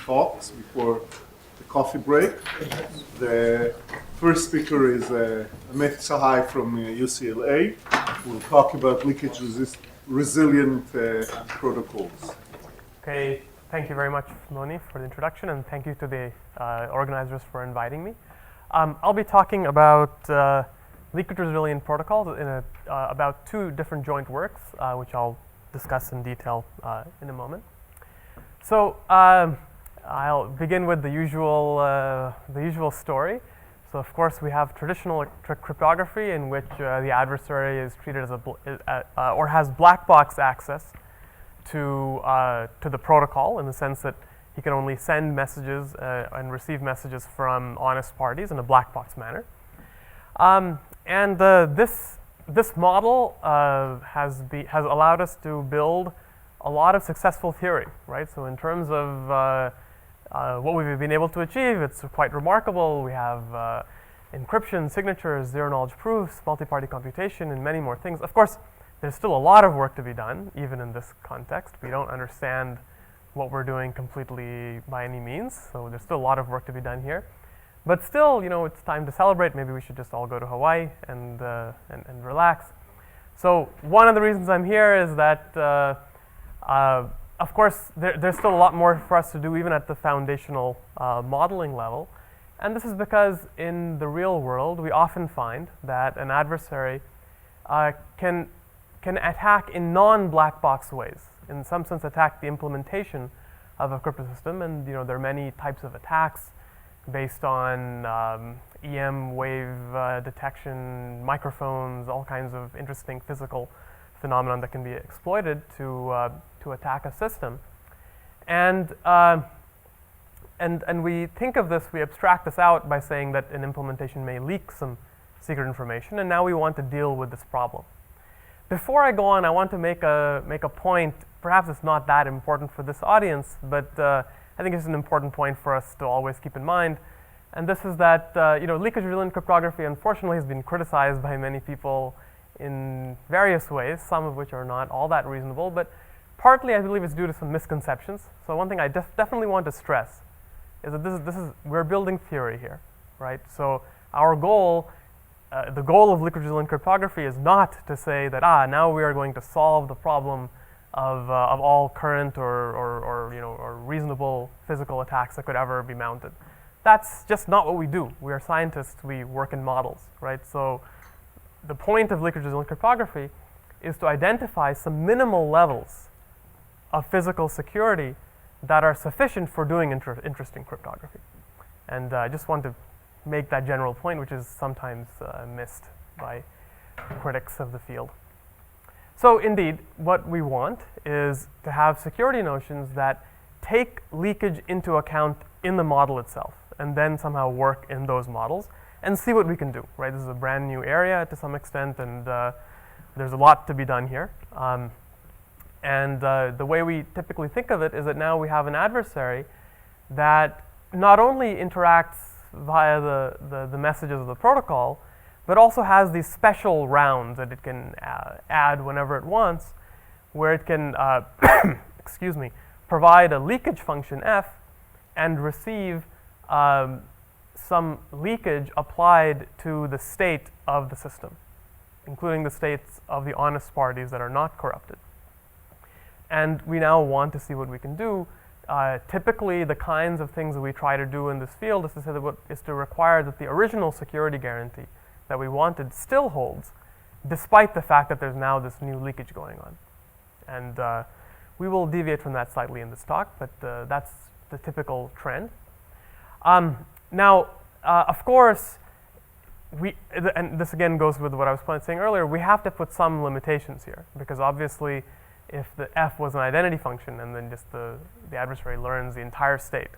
talks before the coffee break. The first speaker is Amit Sahai from UCLA. We'll talk about leakage-resilient protocols. Okay, thank you very much, Moni, for the introduction, and thank you to the organizers for inviting me. I'll be talking about leakage-resilient protocols in about two different joint works, which I'll discuss in detail in a moment. So I'll begin with the usual story. So of course we have traditional cryptography in which the adversary is treated as or has black box access to the protocol, in the sense that he can only send messages and receive messages from honest parties in a black box manner. This model has allowed us to build a lot of successful theory, right? So in terms of what we've been able to achieve, it's quite remarkable. We have encryption, signatures, zero-knowledge proofs, multi-party computation, and many more things. Of course, there's still a lot of work to be done, even in this context. We don't understand what we're doing completely by any means, so there's still a lot of work to be done here. But still, you know, it's time to celebrate. Maybe we should just all go to Hawaii and relax. So one of the reasons I'm here is that, of course, there's still a lot more for us to do, even at the foundational modeling level. And this is because in the real world, we often find that an adversary can attack in non-black box ways. In some sense, attack the implementation of a crypto system. And there are many types of attacks based on EM wave detection, microphones, all kinds of interesting physical phenomenon that can be exploited to attack a system. And we think of this, we abstract this out by saying that an implementation may leak some secret information, and now we want to deal with this problem. Before I go on, I want to make a point. Perhaps it's not that important for this audience, but I think it's an important point for us to always keep in mind. And this is that leakage-resilient cryptography, unfortunately, has been criticized by many people in various ways, some of which are not all that reasonable, but partly I believe it's due to some misconceptions. So one thing I definitely want to stress is that we're building theory here, right? So our goal, the goal of leakage-resilient cryptography is not to say that now we are going to solve the problem of all current or reasonable physical attacks that could ever be mounted. That's just not what we do. We are scientists. We work in models, right? So the point of leakage-resilient cryptography is to identify some minimal levels of physical security that are sufficient for doing interesting cryptography. And I just want to make that general point, which is sometimes missed by critics of the field. So indeed, what we want is to have security notions that take leakage into account in the model itself, and then somehow work in those models and see what we can do, right? This is a brand new area to some extent, and there's a lot to be done here. The way we typically think of it is that now we have an adversary that not only interacts via the messages of the protocol, but also has these special rounds that it can add whenever it wants, where it can, provide a leakage function f and receive some leakage applied to the state of the system, including the states of the honest parties that are not corrupted. And we now want to see what we can do. Typically, the kinds of things that we try to do in this field is to require that the original security guarantee that we wanted still holds, despite the fact that there's now this new leakage going on. And we will deviate from that slightly in this talk, but that's the typical trend. Now, of course, and this again goes with what I was saying earlier, we have to put some limitations here, because obviously, if the f was an identity function and then just the adversary learns the entire state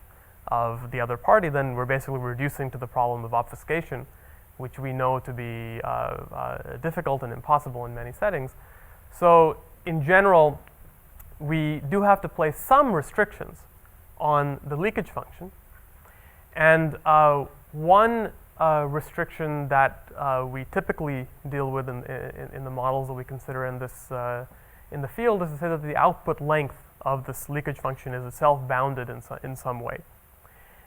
of the other party, then we're basically reducing to the problem of obfuscation, which we know to be difficult and impossible in many settings. So in general, we do have to place some restrictions on the leakage function. And one restriction that we typically deal with in the models that we consider in this in the field is to say that the output length of this leakage function is itself bounded in some way.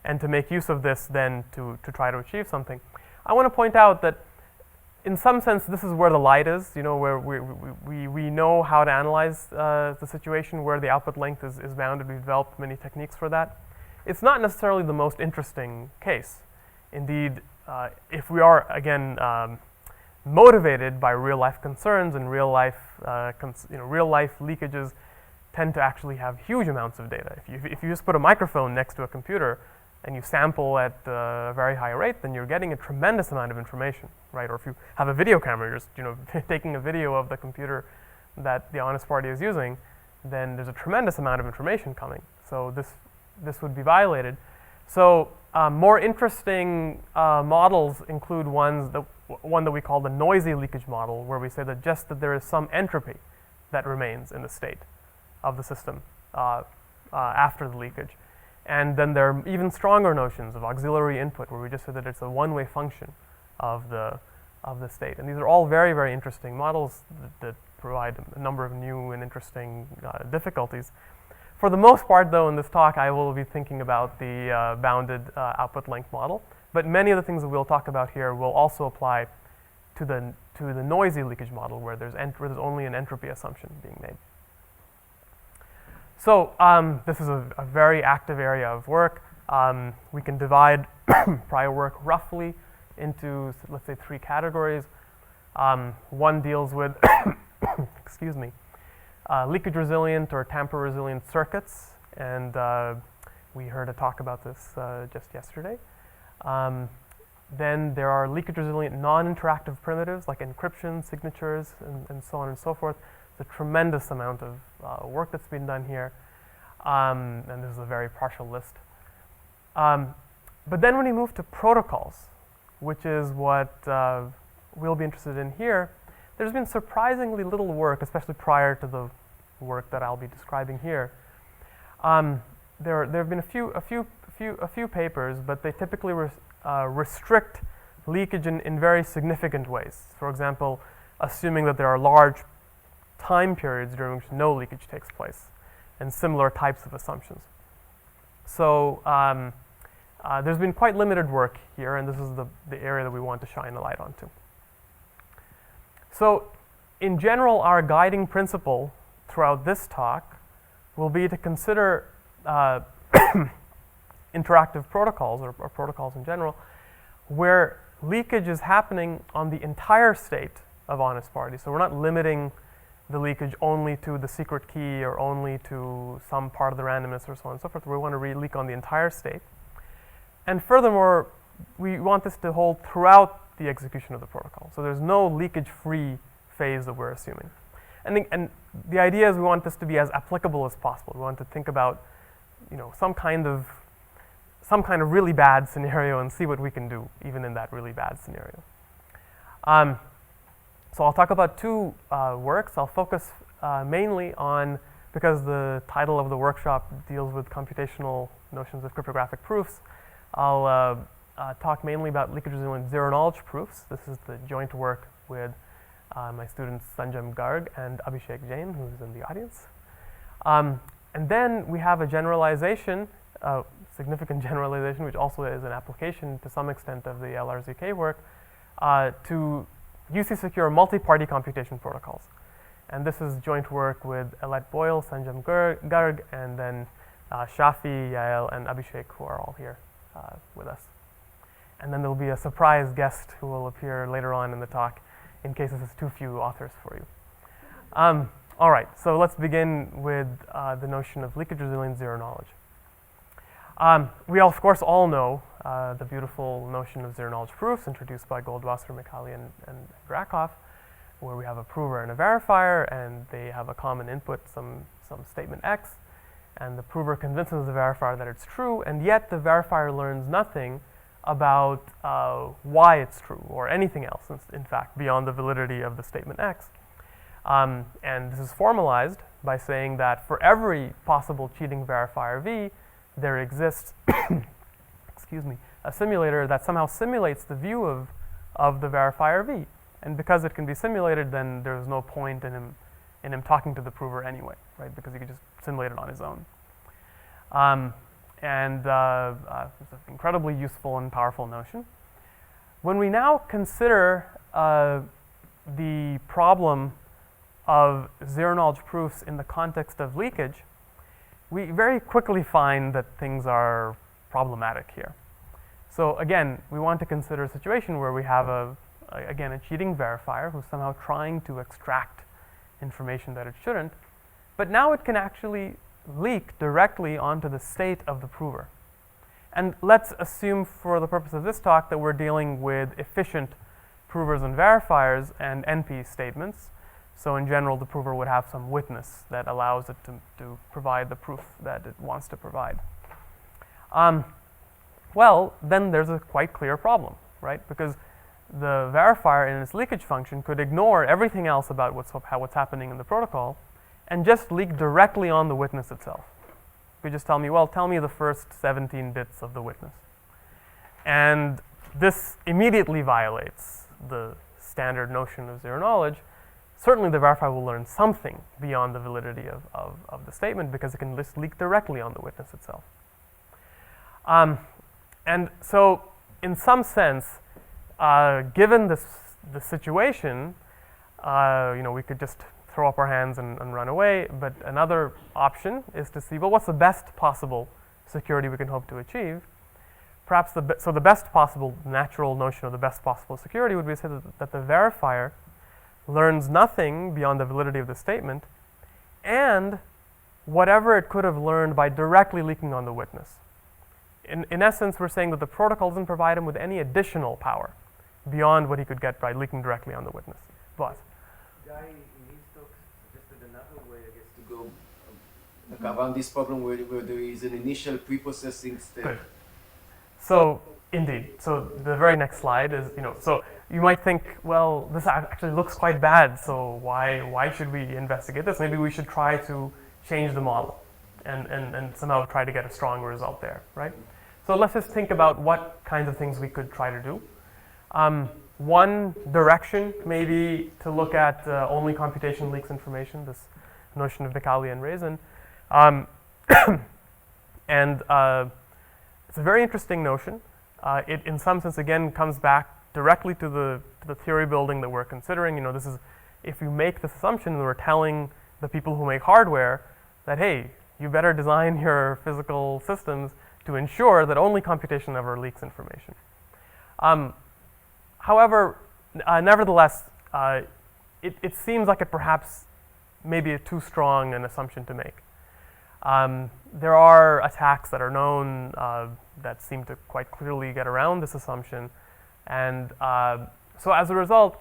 And to make use of this then to try to achieve something. I want to point out that in some sense this is where the light is, you know, where we know how to analyze the situation where the output length is bounded. We've developed many techniques for that. It's not necessarily the most interesting case. Indeed, if we are, again, motivated by real-life concerns and real-life leakages tend to actually have huge amounts of data. If you just put a microphone next to a computer and you sample at a very high rate, then you're getting a tremendous amount of information, right? Or if you have a video camera, you're just taking a video of the computer that the Honest Party is using, then there's a tremendous amount of information coming. So this would be violated. So more interesting models include one that we call the noisy leakage model, where we say that just that there is some entropy that remains in the state of the system after the leakage. And then there are even stronger notions of auxiliary input, where we just say that it's a one-way function of the state. And these are all very, very interesting models that provide a number of new and interesting difficulties. For the most part, though, in this talk, I will be thinking about the bounded output length model. But many of the things that we'll talk about here will also apply to the noisy leakage model, where there's only an entropy assumption being made. So this is a very active area of work. We can divide prior work roughly into, let's say, 3 categories. One deals with, excuse me, leakage-resilient or tamper-resilient circuits, and we heard a talk about this just yesterday. Then there are leakage-resilient non-interactive primitives like encryption, signatures, and so on and so forth. There's a tremendous amount of work that's been done here, and this is a very partial list. But then when you move to protocols, which is what we'll be interested in here, there's been surprisingly little work, especially prior to the work that I'll be describing here. There have been a few papers, but they typically restrict leakage in very significant ways. For example, assuming that there are large time periods during which no leakage takes place, and similar types of assumptions. So there's been quite limited work here, and this is the area that we want to shine a light onto. So in general, our guiding principle throughout this talk will be to consider interactive protocols, or protocols in general, where leakage is happening on the entire state of Honest Party. So we're not limiting the leakage only to the secret key or only to some part of the randomness or so on and so forth. We want to leak on the entire state. And furthermore, we want this to hold throughout the execution of the protocol. So there's no leakage-free phase that we're assuming. And the idea is we want this to be as applicable as possible. We want to think about, some kind of really bad scenario and see what we can do even in that really bad scenario. So I'll talk about 2 works. I'll focus mainly on, because the title of the workshop deals with computational notions of cryptographic proofs, I'll talk mainly about leakage-resilient zero-knowledge proofs. This is the joint work with my students Sanjam Garg and Abhishek Jain, who's in the audience. And then we have a generalization, significant generalization, which also is an application to some extent of the LRZK work, to UC secure multi-party computation protocols. And this is joint work with Elet Boyle, Sanjam Garg, and then Shafi, Yael, and Abhishek, who are all here with us. And then there'll be a surprise guest who will appear later on in the talk, in case this is too few authors for you. All right, so let's begin with the notion of leakage-resilient zero-knowledge. We, of course, all know the beautiful notion of zero-knowledge proofs introduced by Goldwasser, Mikhaili, and Rakoff, where we have a prover and a verifier, and they have a common input, some statement X, and the prover convinces the verifier that it's true, and yet the verifier learns nothing about why it's true, or anything else, in fact, beyond the validity of the statement X. And this is formalized by saying that for every possible cheating verifier V, there exists excuse me, a simulator that somehow simulates the view of the verifier V. And because it can be simulated, then there's no point in him in him talking to the prover anyway, right? Because he could just simulate it on his own. It's an incredibly useful and powerful notion. When we now consider the problem of zero-knowledge proofs in the context of leakage, we very quickly find that things are problematic here. So again, we want to consider a situation where we have a cheating verifier who's somehow trying to extract information that it shouldn't, but now it can actually leak directly onto the state of the prover. And let's assume for the purpose of this talk that we're dealing with efficient provers and verifiers and NP statements. So in general, the prover would have some witness that allows it to provide the proof that it wants to provide. Well, then there's a quite clear problem, right? Because the verifier in its leakage function could ignore everything else about what's happening in the protocol and just leak directly on the witness itself. You could just tell me, well, tell me the first 17 bits of the witness. And this immediately violates the standard notion of zero knowledge. Certainly the verifier will learn something beyond the validity of the statement because it can just leak directly on the witness itself. And so in some sense, given the situation, we could just throw up our hands and run away. But another option is to see, well, what's the best possible security we can hope to achieve? Perhaps the best possible natural notion of the best possible security would be to say that the verifier learns nothing beyond the validity of the statement, and whatever it could have learned by directly leaking on the witness. In essence, we're saying that the protocol doesn't provide him with any additional power beyond what he could get by leaking directly on the witness. But Guy in his talk suggested another way, I guess, to go around this problem where there is an initial pre-processing step. Good. So indeed, so the very next slide is, so you might think, well, this actually looks quite bad, so why should we investigate this? Maybe we should try to change the model and somehow try to get a strong result there, right? So let's just think about what kinds of things we could try to do. One direction may be to look at only computation leaks information, this notion of Becali and Raisin. It's a very interesting notion. It, in some sense, again, comes back directly to the theory building that we're considering. This is, if you make this assumption, we're telling the people who make hardware that, hey, you better design your physical systems to ensure that only computation ever leaks information. However, nevertheless, it seems like it perhaps may be too strong an assumption to make. There are attacks that are known that seem to quite clearly get around this assumption. And so as a result,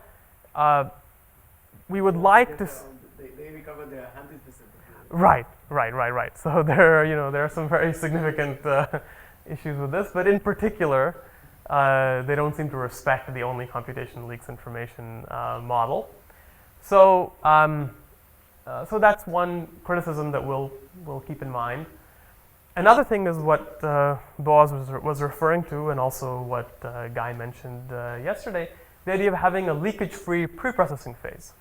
we would like to... They recover their 100%. Right. So there are some very significant issues with this, but in particular, they don't seem to respect the only computation leaks information model. So that's one criticism that we'll keep in mind. Another thing is what Boaz was referring to, and also what Guy mentioned yesterday, the idea of having a leakage-free preprocessing phase,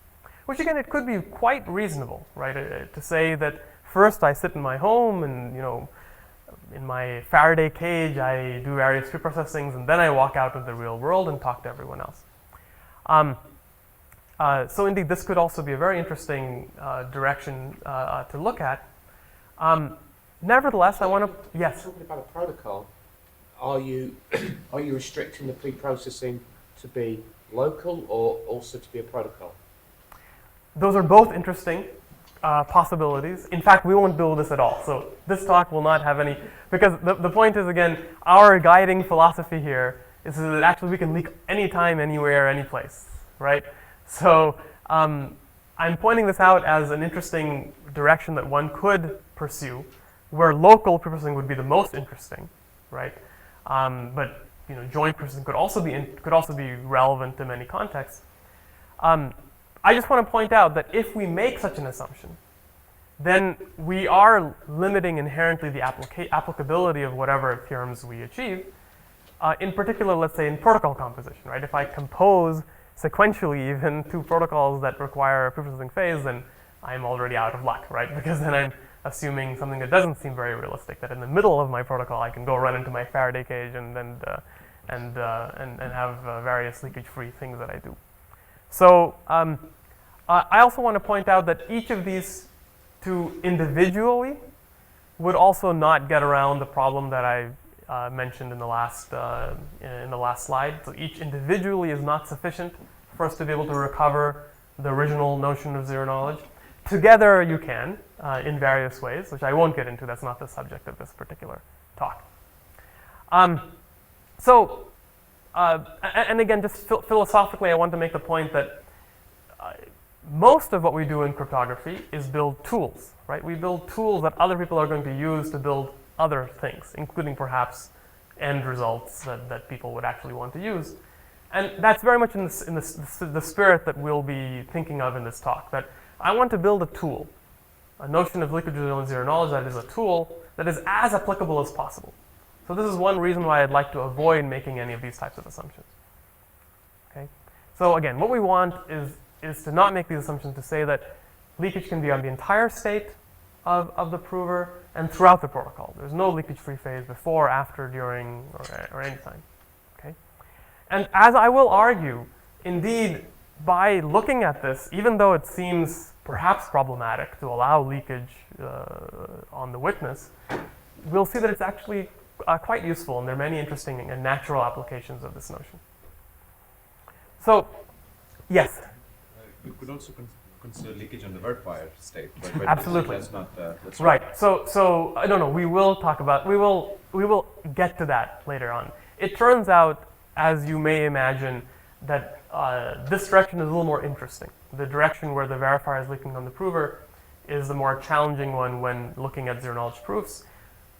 which again, it could be quite reasonable, right? To say that first I sit in my home and, in my Faraday cage, I do various preprocessings, and then I walk out into the real world and talk to everyone else. So indeed, this could also be a very interesting direction to look at. Nevertheless, I want to, yes? Talking about a protocol, are you restricting the pre-processing to be local or also to be a protocol? Those are both interesting possibilities. In fact, we won't build this at all. So this talk will not have any, because the point is, again, our guiding philosophy here is that actually we can leak anytime, anywhere, any place, right? So I'm pointing this out as an interesting direction that one could pursue, where local preprocessing would be the most interesting, right? But joint preprocessing could also be relevant to many contexts. I just want to point out that if we make such an assumption, then we are limiting inherently the applicability of whatever theorems we achieve. In particular, let's say in protocol composition, right? If I compose sequentially even two protocols that require a preprocessing phase, then I'm already out of luck, right? Because then I'm assuming something that doesn't seem very realistic, that in the middle of my protocol I can go run into my Faraday cage and have various leakage-free things that I do. So I also want to point out that each of these two individually would also not get around the problem that I mentioned in the last slide. So each individually is not sufficient for us to be able to recover the original notion of zero knowledge. Together you can, in various ways, which I won't get into. That's not the subject of this particular talk. And again, just philosophically, I want to make the point that most of what we do in cryptography is build tools, right? We build tools that other people are going to use to build other things, including perhaps end results that people would actually want to use. And that's very much in the spirit that we'll be thinking of in this talk, that I want to build a tool, a notion of leakage-resilient zero knowledge that is a tool that is as applicable as possible. So this is one reason why I'd like to avoid making any of these types of assumptions. Okay? So again, what we want is to not make these assumptions, to say that leakage can be on the entire state of the prover and throughout the protocol. There's no leakage-free phase before, after, during, or any time. Okay? And as I will argue, indeed, by looking at this, even though it seems perhaps problematic to allow leakage on the witness, we'll see that it's actually quite useful, and there are many interesting and natural applications of this notion. So, yes? You could also consider leakage on the verifier state, but absolutely. That's not that's right. So I don't know. We will talk about. We will get to that later on. It turns out, as you may imagine, that this direction is a little more interesting. The direction where the verifier is leaking on the prover is the more challenging one when looking at zero-knowledge proofs.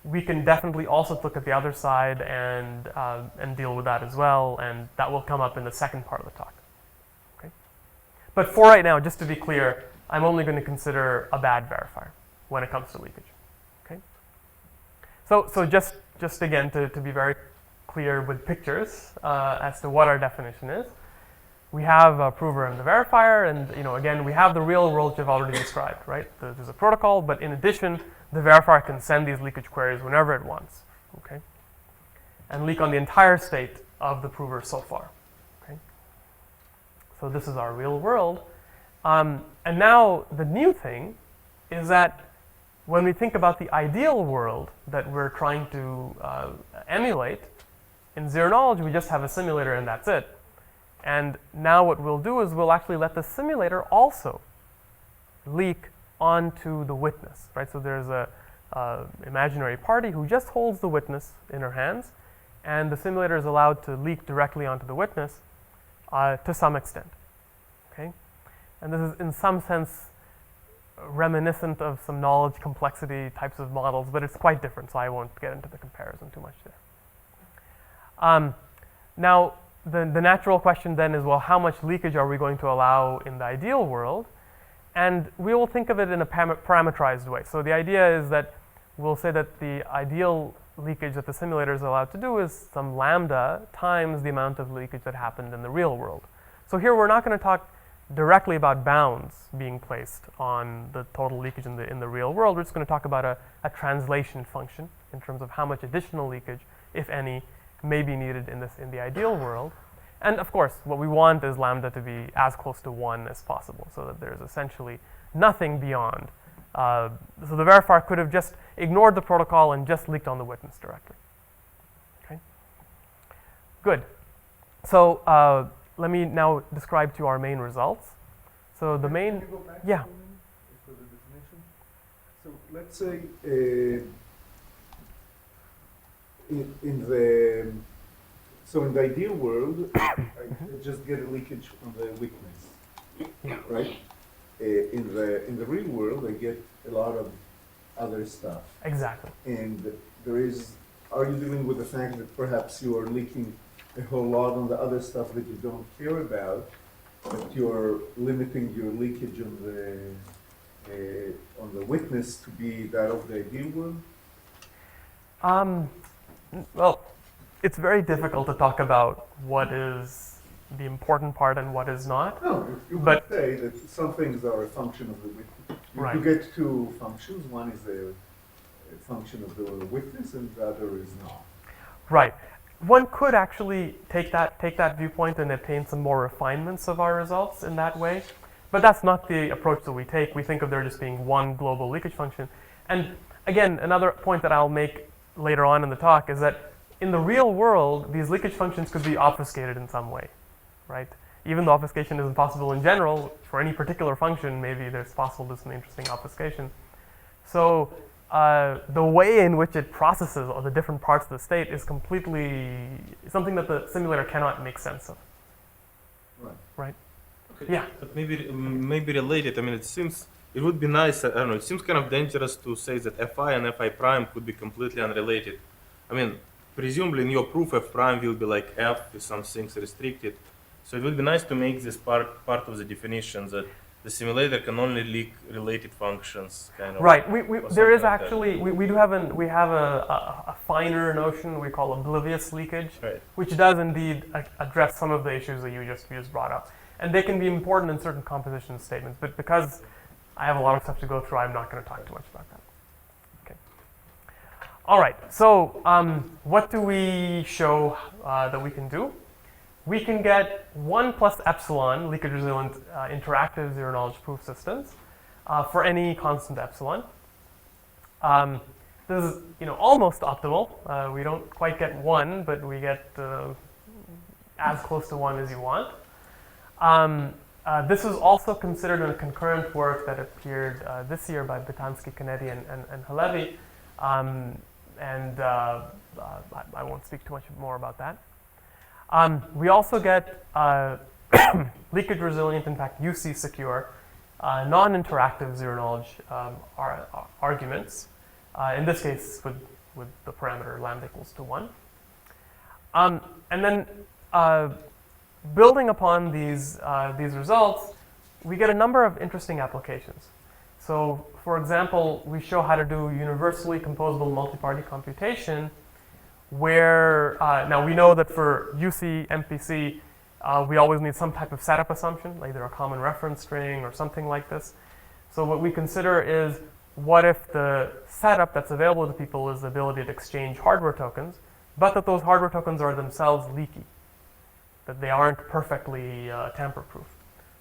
We can definitely also look at the other side and deal with that as well, and that will come up in the second part of the talk. Okay? But for right now, just to be clear, I'm only going to consider a bad verifier when it comes to leakage. Okay? So just again, to be very clear with pictures as to what our definition is. We have a prover and the verifier, and again, we have the real world which I've already described, right? There's a protocol, but in addition, the verifier can send these leakage queries whenever it wants, okay? And leak on the entire state of the prover so far, okay? So this is our real world. And now the new thing is that when we think about the ideal world that we're trying to emulate, in zero knowledge, we just have a simulator and that's it. And now what we'll do is we'll actually let the simulator also leak onto the witness, right? So there's a imaginary party who just holds the witness in her hands, and the simulator is allowed to leak directly onto the witness to some extent, okay? And this is in some sense reminiscent of some knowledge complexity types of models, but it's quite different, so I won't get into the comparison too much there. Now, the natural question then is, well, how much leakage are we going to allow in the ideal world? And we will think of it in a parameterized way. So the idea is that we'll say that the ideal leakage that the simulator is allowed to do is some lambda times the amount of leakage that happened in the real world. So here we're not going to talk directly about bounds being placed on the total leakage in the real world. We're just going to talk about a translation function in terms of how much additional leakage, if any, may be needed in the ideal world. And of course, what we want is lambda to be as close to 1 as possible, so that there's essentially nothing beyond. So the verifier could have just ignored the protocol and just leaked on the witness directly. Okay? Good. So let me now describe to you our main results. So the main, Can you go back yeah. for the definition? So let's say in the ideal world, I just get a leakage on the witness, right? In the real world, I get a lot of other stuff. Exactly. And are you dealing with the fact that perhaps you are leaking a whole lot on the other stuff that you don't care about, but you're limiting your leakage on the witness to be that of the ideal world? Well, it's very difficult to talk about what is the important part and what is not. No, you But- could say that some things are a function of the witness. Right. You get two functions. One is a function of the witness, and the other is not. Right. One could actually take that viewpoint and obtain some more refinements of our results in that way, but that's not the approach that we take. We think of there just being one global leakage function. And again, another point that I'll make later on in the talk is that in the real world, these leakage functions could be obfuscated in some way, right? Even though obfuscation isn't possible in general, for any particular function, maybe there's possible to some interesting obfuscation. So the way in which it processes all the different parts of the state is completely something that the simulator cannot make sense of. Right. Right? Okay. Yeah. But maybe related. I mean, it would be nice. I don't know. It seems kind of dangerous to say that Fi and Fi prime could be completely unrelated. I mean, presumably in your proof, F prime will be like F with some things restricted. So it would be nice to make this part of the definition that the simulator can only leak related functions, kind of. Right. or There is something like that. actually we have a finer notion we call oblivious leakage, Right. which does indeed address some of the issues that you just brought up, and they can be important in certain composition statements. But because I have a lot of stuff to go through, I'm not going to talk too much about that. Okay. All right. So what do we show that we can do? We can get 1 plus epsilon leakage-resilient interactive zero-knowledge proof systems for any constant epsilon. This is almost optimal. We don't quite get 1, but we get as close to 1 as you want. This is also considered in a concurrent work that appeared this year by Bitansky, Canetti, and Halevi. I won't speak too much more about that. We also get leakage resilient, in fact, UC secure, non-interactive zero-knowledge arguments, in this case with the parameter lambda equals to 1. And then building upon these results, we get a number of interesting applications. So, for example, we show how to do universally composable multi-party computation, where now we know that for UC MPC, we always need some type of setup assumption, either a common reference string or something like this. So what we consider is, what if the setup that's available to people is the ability to exchange hardware tokens, but that those hardware tokens are themselves leaky, that they aren't perfectly tamper-proof.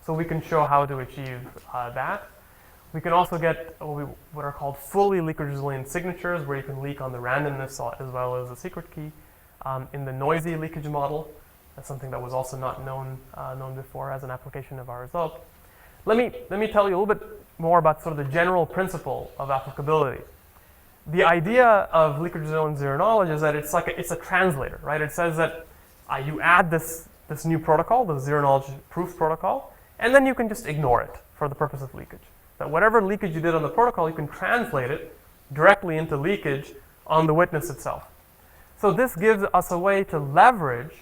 So we can show how to achieve that. We can also get what are called fully leakage-resilient signatures, where you can leak on the randomness as well as the secret key. In the noisy leakage model, that's something that was also not known before as an application of our result. Let me tell you a little bit more about sort of the general principle of applicability. The idea of leakage-resilient zero-knowledge is that it's a translator, right? It says that you add this new protocol, the zero-knowledge proof protocol, and then you can just ignore it for the purpose of leakage. That whatever leakage you did on the protocol, you can translate it directly into leakage on the witness itself. So this gives us a way to leverage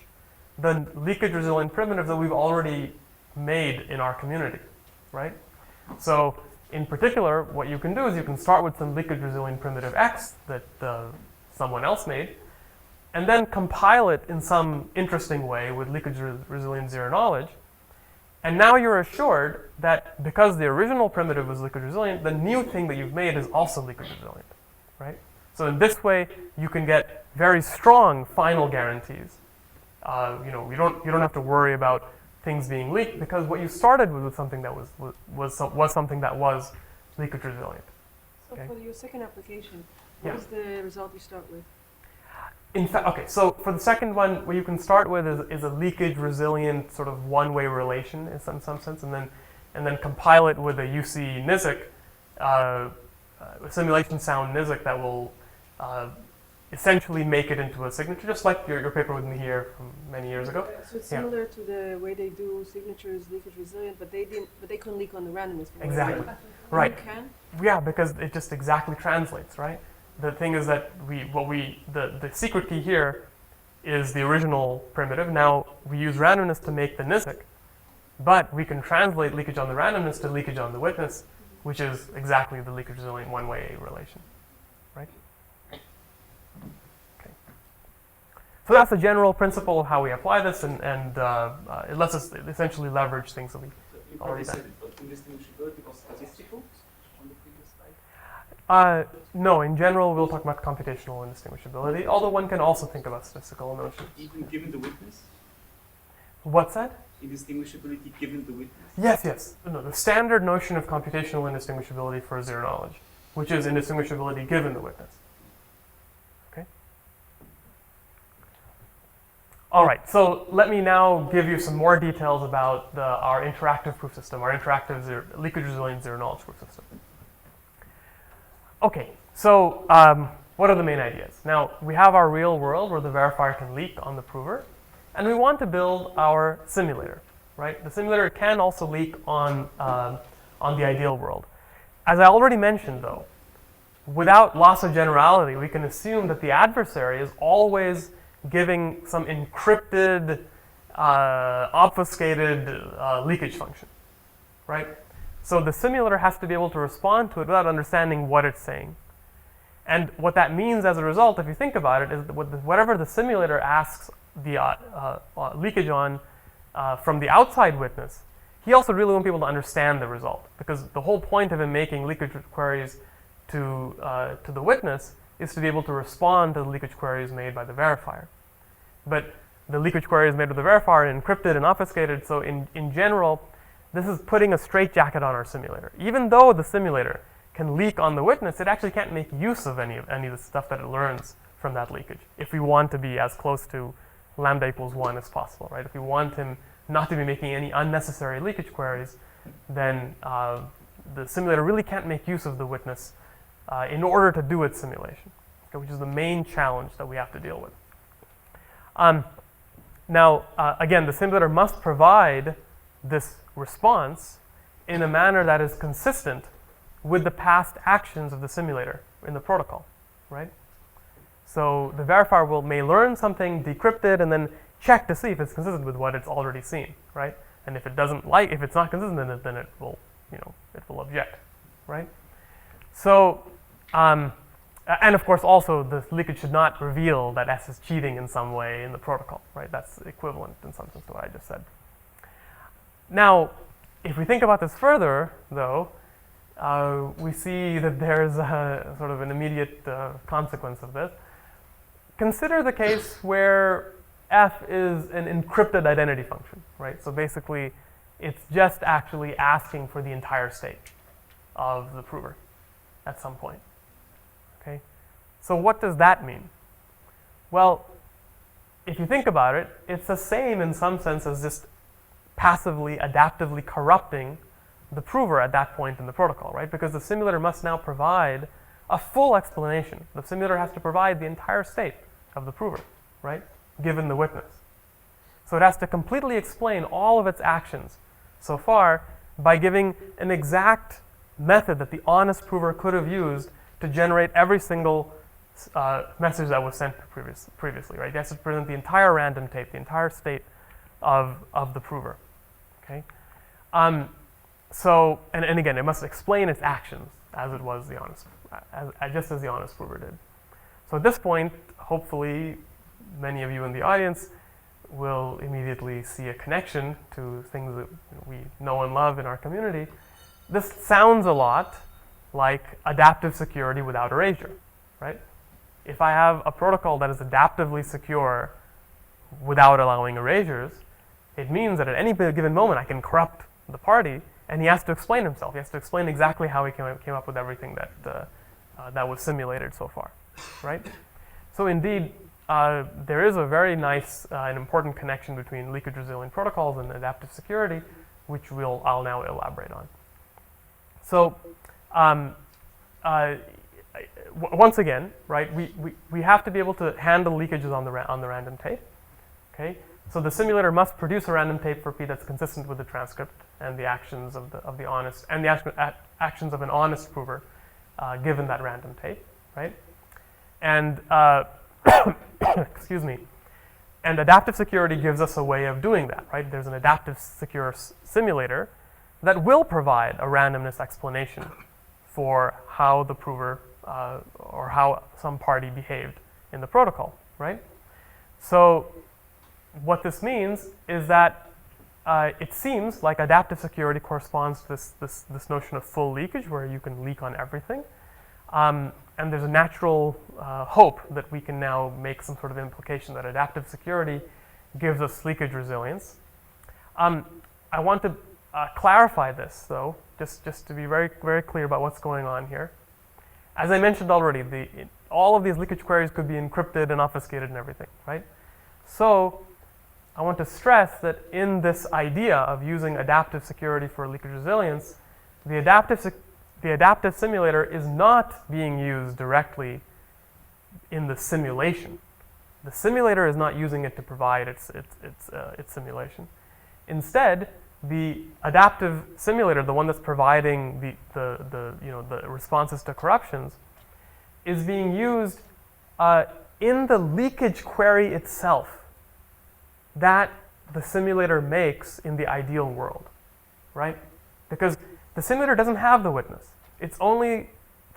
the leakage-resilient primitive that we've already made in our community, right? So in particular, what you can do is you can start with some leakage-resilient primitive X that someone else made, and then compile it in some interesting way with leakage-resilient zero-knowledge. And now you're assured that because the original primitive was leakage-resilient, the new thing that you've made is also leakage-resilient, right? So in this way, you can get very strong final guarantees. You don't have to worry about things being leaked, because what you started with was something that was something that was leakage-resilient. So Okay. for your second application, what is the result you start with? In fact, okay, so for the second one, what you can start with is a leakage-resilient sort of one-way relation in some sense, and then compile it with a UC NIZK, a simulation sound NIZK that will essentially make it into a signature, just like your paper with me here from many years ago. So it's Yeah. similar to the way they do signatures, leakage resilient, but they couldn't leak on the randomness. Exactly. You Right. can? Yeah, because it just exactly translates, right? The thing is that the secret key here is the original primitive. Now we use randomness to make the NIZK, but we can translate leakage on the randomness to leakage on the witness, which is exactly the leakage resilient one-way relation, right? Okay. So that's the general principle of how we apply this, and it lets us essentially leverage things that we You already probably done. said it, but indistinguishability was statistical on the previous slide. No, in general, we'll talk about computational indistinguishability, although one can also think about statistical notions. Even given the witness? What's that? Indistinguishability given the witness? Yes, yes. No, the standard notion of computational indistinguishability for zero knowledge, which is indistinguishability given the witness. Okay? All right, so let me now give you some more details about our interactive proof system, our interactive leakage-resilient zero knowledge proof system. Okay, so what are the main ideas? Now, we have our real world where the verifier can leak on the prover, and we want to build our simulator, right? The simulator can also leak on the ideal world. As I already mentioned, though, without loss of generality, we can assume that the adversary is always giving some encrypted, obfuscated leakage function, right? So the simulator has to be able to respond to it without understanding what it's saying. And what that means as a result, if you think about it, is that whatever the simulator asks the leakage on from the outside witness, he also really won't be able to understand the result, because the whole point of him making leakage queries to the witness is to be able to respond to the leakage queries made by the verifier. But the leakage queries made by the verifier are encrypted and obfuscated, so in general, this is putting a straitjacket on our simulator. Even though the simulator can leak on the witness, it actually can't make use of any of the stuff that it learns from that leakage, if we want to be as close to lambda equals 1 as possible, right? If we want him not to be making any unnecessary leakage queries, then the simulator really can't make use of the witness in order to do its simulation, okay, which is the main challenge that we have to deal with. Now, again, the simulator must provide this response in a manner that is consistent with the past actions of the simulator in the protocol, right? So the verifier may learn something, decrypt it, and then check to see if it's consistent with what it's already seen, right? And if it doesn't if it's not consistent, then it will, it will object, right? So, and of course, also the leakage should not reveal that S is cheating in some way in the protocol, right? That's equivalent in some sense to what I just said. Now, if we think about this further, though, we see that there's a sort of an immediate consequence of this. Consider the case where F is an encrypted identity function, right? So basically, it's just actually asking for the entire state of the prover at some point, okay? So what does that mean? Well, if you think about it, it's the same in some sense as just passively, adaptively corrupting the prover at that point in the protocol, right? Because the simulator must now provide a full explanation. The simulator has to provide the entire state of the prover, right? Given the witness. So it has to completely explain all of its actions so far by giving an exact method that the honest prover could have used to generate every single message that was sent previously, right? It has to present the entire random tape, the entire state of the prover, okay? So, and again, it must explain its actions as it was the honest, just as the honest prover did. So at this point, hopefully, many of you in the audience will immediately see a connection to things that we know and love in our community. This sounds a lot like adaptive security without erasure, right? If I have a protocol that is adaptively secure without allowing erasures, it means that at any given moment I can corrupt the party, and he has to explain himself. He has to explain exactly how he came up with everything that was simulated so far, right? So indeed, there is a very nice and important connection between leakage-resilient protocols and adaptive security, which I'll now elaborate on. So once again, right, we have to be able to handle leakages on the random tape, okay? So the simulator must produce a random tape for P that's consistent with the transcript and the actions of the honest, and the actions of an honest prover given that random tape, right? And excuse me. And adaptive security gives us a way of doing that, right? There's an adaptive secure simulator that will provide a randomness explanation for how the prover or how some party behaved in the protocol, right? So what this means is that it seems like adaptive security corresponds to this notion of full leakage, where you can leak on everything. And there's a natural hope that we can now make some sort of implication that adaptive security gives us leakage resilience. I want to clarify this, though, just to be very, very clear about what's going on here. As I mentioned already, all of these leakage queries could be encrypted and obfuscated and everything, right? So I want to stress that in this idea of using adaptive security for leakage resilience, the adaptive simulator is not being used directly in the simulation. The simulator is not using it to provide its simulation. Instead, the adaptive simulator, the one that's providing the responses to corruptions, is being used in the leakage query itself that the simulator makes in the ideal world, right? Because the simulator doesn't have the witness. It's only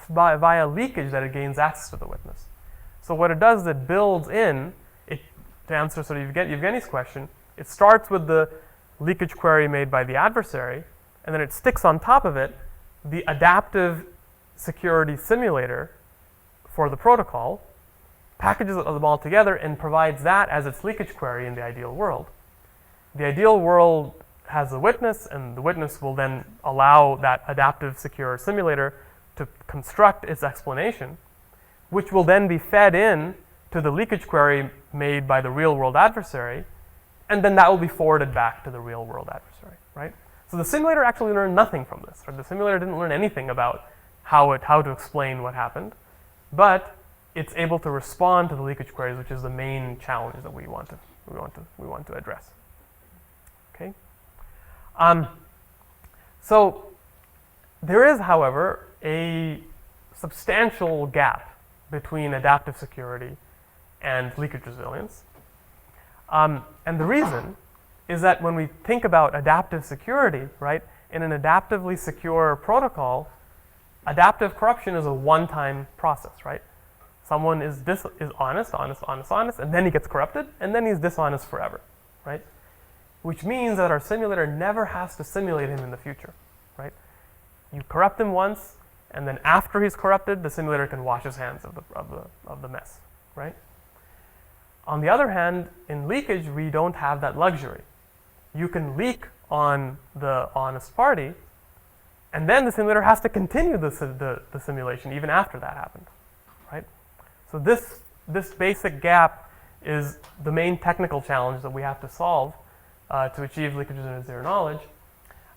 via leakage that it gains access to the witness. So what it does is it builds in, to answer sort of Evgeny's question, it starts with the leakage query made by the adversary, and then it sticks on top of it the adaptive security simulator for the protocol, packages them all together, and provides that as its leakage query in the ideal world. The ideal world has a witness, and the witness will then allow that adaptive secure simulator to construct its explanation, which will then be fed in to the leakage query made by the real-world adversary, and then that will be forwarded back to the real-world adversary, right? So the simulator actually learned nothing from this, right? The simulator didn't learn anything about how to explain what happened, but it's able to respond to the leakage queries, which is the main challenge that we want to address. Okay. So there is, however, a substantial gap between adaptive security and leakage resilience. And the reason is that when we think about adaptive security, right, in an adaptively secure protocol, adaptive corruption is a one-time process, right? Someone is honest, and then he gets corrupted, and then he's dishonest forever, right? Which means that our simulator never has to simulate him in the future, right? You corrupt him once, and then after he's corrupted, the simulator can wash his hands of the mess, right? On the other hand, in leakage, we don't have that luxury. You can leak on the honest party, and then the simulator has to continue the simulation even after that happened, right? So this basic gap is the main technical challenge that we have to solve to achieve leakage-resistant zero knowledge.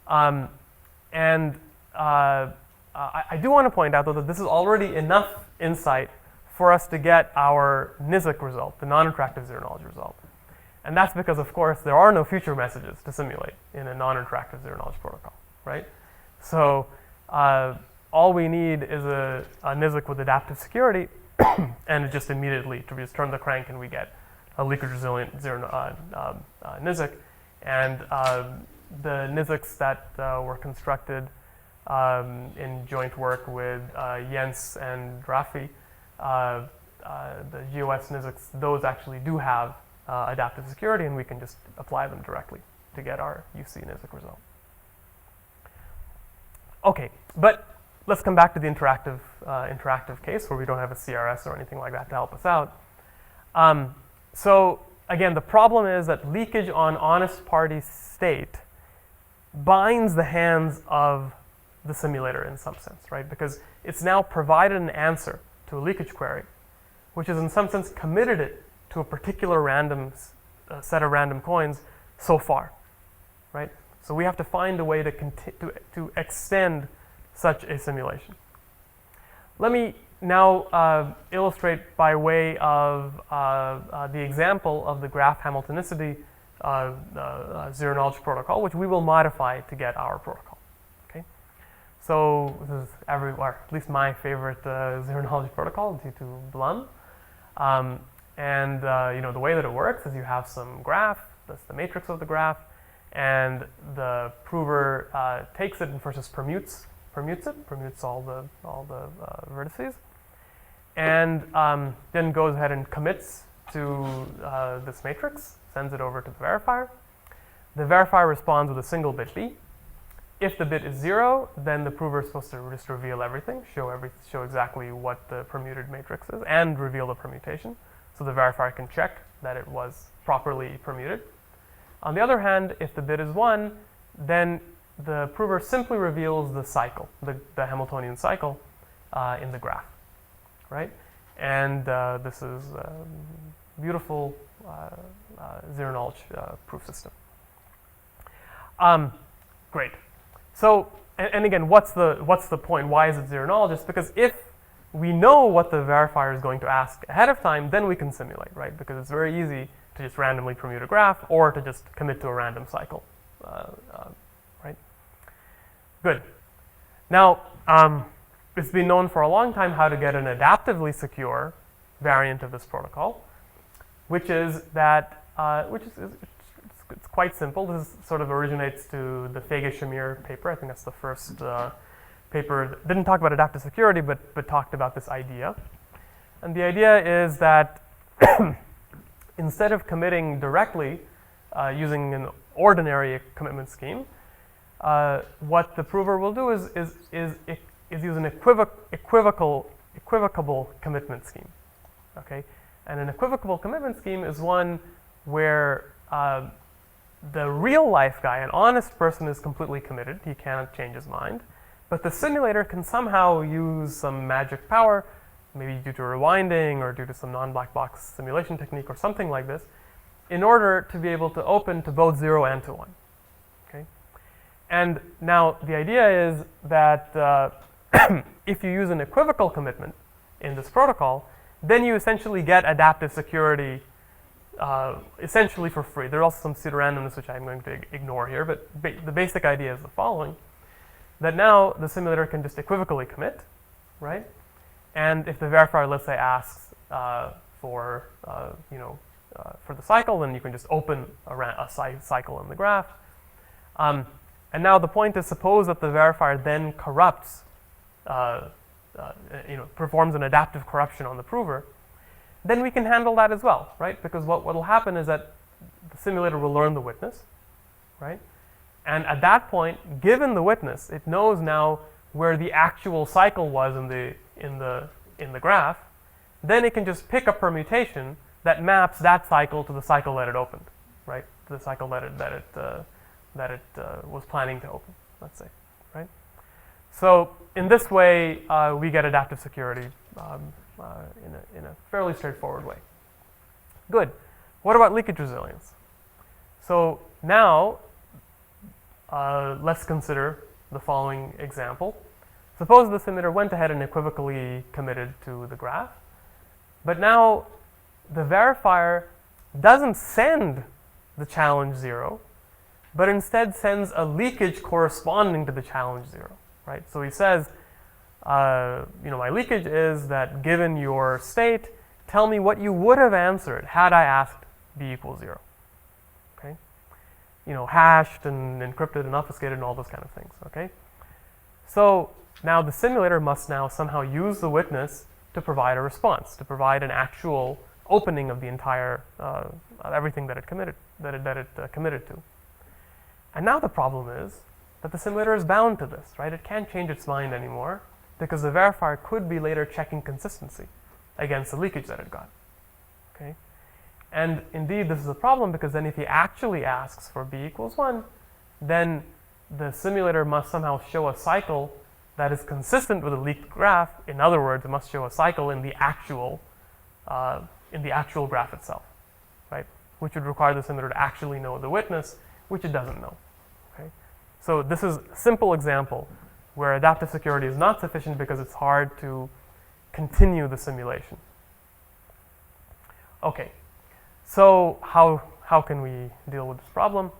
I do want to point out, though, that this is already enough insight for us to get our NIZK result, the non-interactive zero knowledge result. And that's because, of course, there are no future messages to simulate in a non-interactive zero knowledge protocol, right? So all we need is a NIZK with adaptive security, and it just immediately, to just turn the crank, and we get a leakage-resilient NIZK. And the NIZKs that were constructed in joint work with Jens and Rafi, the GOS NIZKs, those actually do have adaptive security, and we can just apply them directly to get our UC NIZK result. Okay, but let's come back to the interactive case where we don't have a CRS or anything like that to help us out. So again, the problem is that leakage on honest party state binds the hands of the simulator in some sense, right? Because it's now provided an answer to a leakage query, which is in some sense committed it to a particular random set of random coins so far, right? So we have to find a way to extend such a simulation. Let me now illustrate by way of the example of the graph Hamiltonicity zero knowledge protocol, which we will modify to get our protocol. Okay, so this is or at least my favorite zero knowledge protocol due to Blum. The way that it works is you have some graph. That's the matrix of the graph, and the prover takes it and first just permutes all the vertices, and then goes ahead and commits to this matrix, sends it over to the verifier. The verifier responds with a single bit B. If the bit is 0, then the prover is supposed to just reveal everything, show exactly what the permuted matrix is, and reveal the permutation, so the verifier can check that it was properly permuted. On the other hand, if the bit is 1, then the prover simply reveals the cycle, the Hamiltonian cycle, in the graph, right? And this is a beautiful zero-knowledge proof system. Great. So, and again, what's the point? Why is it zero-knowledge? It's because if we know what the verifier is going to ask ahead of time, then we can simulate, right? Because it's very easy to just randomly permute a graph or to just commit to a random cycle, right? Good. Now, it's been known for a long time how to get an adaptively secure variant of this protocol, which is that, it's quite simple. This sort of originates to the Leakage-Resilient paper. I think that's the first paper that didn't talk about adaptive security, but talked about this idea. And the idea is that instead of committing directly using an ordinary commitment scheme, what the prover will do is use an equivocable commitment scheme. Okay, and an equivocable commitment scheme is one where the real life guy, an honest person, is completely committed. He cannot change his mind. But the simulator can somehow use some magic power, maybe due to rewinding or due to some non-black box simulation technique or something like this, in order to be able to open to both 0 and to 1. Okay? And now the idea is that if you use an equivocal commitment in this protocol, then you essentially get adaptive security essentially for free. There's also some pseudo-randomness which I'm going to ignore here, but the basic idea is the following: that now the simulator can just equivocally commit, right? And if the verifier, let's say, asks for the cycle, then you can just open a cycle in the graph. And now the point is, suppose that the verifier then corrupts, performs an adaptive corruption on the prover, then we can handle that as well, right? Because what will happen is that the simulator will learn the witness, right? And at that point, given the witness, it knows now where the actual cycle was in the graph. Then it can just pick a permutation that maps that cycle to the cycle that it opened, right? To the cycle that it was planning to open, let's say, right? So in this way, we get adaptive security in a fairly straightforward way. Good. What about leakage resilience? So now, let's consider the following example. Suppose the simulator went ahead and equivocally committed to the graph, but now the verifier doesn't send the challenge 0, but instead sends a leakage corresponding to the challenge 0, right? So he says, my leakage is that given your state, tell me what you would have answered had I asked b equals 0. Okay? Hashed and encrypted and obfuscated and all those kind of things. Okay? So now the simulator must now somehow use the witness to provide a response, to provide an actual opening of the entire everything that it committed to. And now the problem is that the simulator is bound to this, right? It can't change its mind anymore because the verifier could be later checking consistency against the leakage that it got. Okay? And indeed, this is a problem because then if he actually asks for b equals 1, then the simulator must somehow show a cycle that is consistent with a leaked graph. In other words, it must show a cycle in the actual graph itself, right? Which would require the simulator to actually know the witness, which it doesn't know. Okay? So this is a simple example where adaptive security is not sufficient because it's hard to continue the simulation. Okay, so how can we deal with this problem?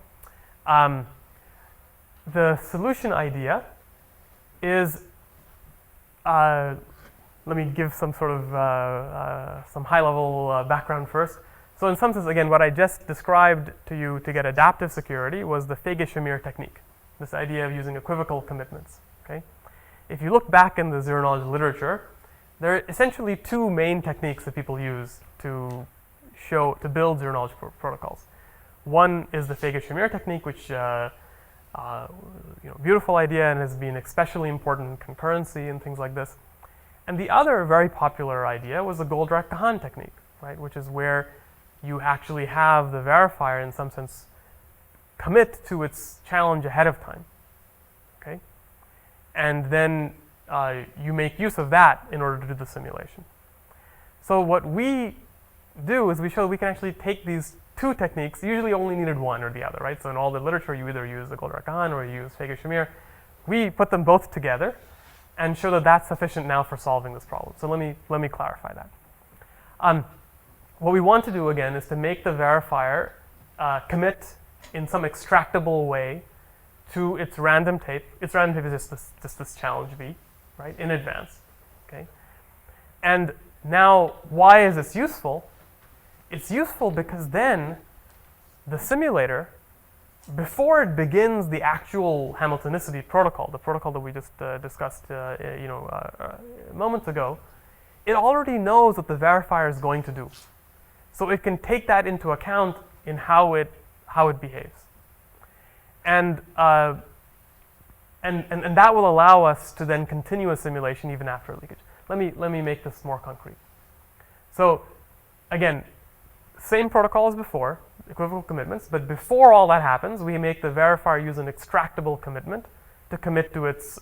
The solution idea is, let me give some sort of some high-level background first. So in some sense, again, what I just described to you to get adaptive security was the Leakage-Resilient technique, this idea of using equivocal commitments. Okay? If you look back in the zero-knowledge literature, there are essentially two main techniques that people use to build zero knowledge protocols. One is the Leakage-Shamir technique, which beautiful idea and has been especially important in concurrency and things like this. And the other very popular idea was the Goldratt-Kahan technique, right, which is where you actually have the verifier in some sense commit to its challenge ahead of time, okay? And then you make use of that in order to do the simulation. So what we do is we show we can actually take these two techniques, usually only needed one or the other, right? So in all the literature, you either use the Goldratt-Kahan or you use Leakage-Shamir. We put them both together and show that that's sufficient now for solving this problem. So let me clarify that. What we want to do again is to make the verifier commit in some extractable way to its random tape. Its random tape is just this challenge B, right, in advance, okay? And now, why is this useful? It's useful because then the simulator, before it begins the actual Hamiltonicity protocol, the protocol that we just discussed moments ago, it already knows what the verifier is going to do. So it can take that into account in how it behaves. And that will allow us to then continue a simulation even after leakage. Let me make this more concrete. So again, same protocol as before, equivocal commitments, but before all that happens, we make the verifier use an extractable commitment to commit to its